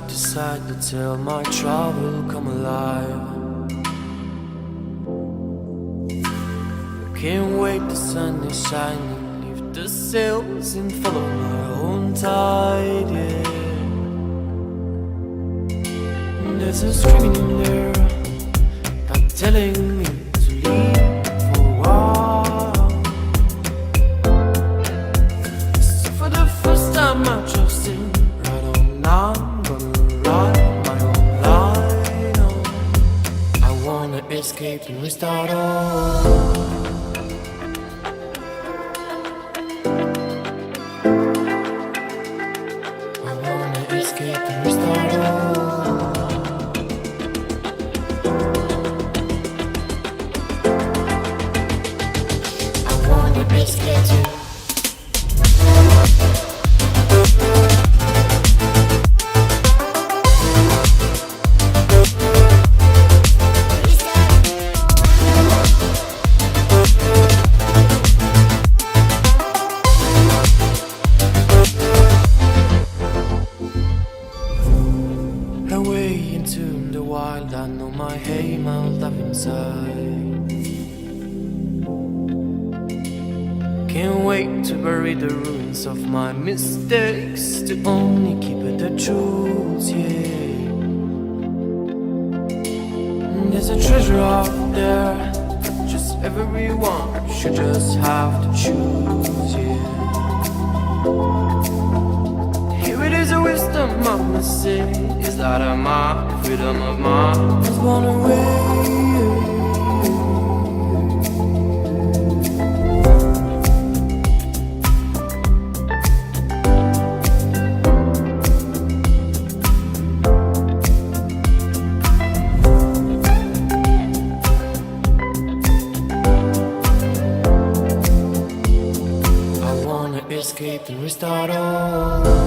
decide to tell my travel come alive. Can't wait, the sun is shining, leave the sails and follow my own tide, yeah. There's a screaming in there, God telling me to leave for a while. So for the first time I trust him, right on now I'm gonna ride my own line on. I wanna escape and restart all. Escape and restart all. I wanna escape too. Away into the wild, I know my aim, I'll dive inside. Can't wait to bury the ruins of my mistakes, to only keep it the truth, yeah. There's a treasure out there, just everyone should just have to choose, yeah. Here it is, a wisdom of my say, is that of my freedom of mind is blown away. I wanna escape and restart all.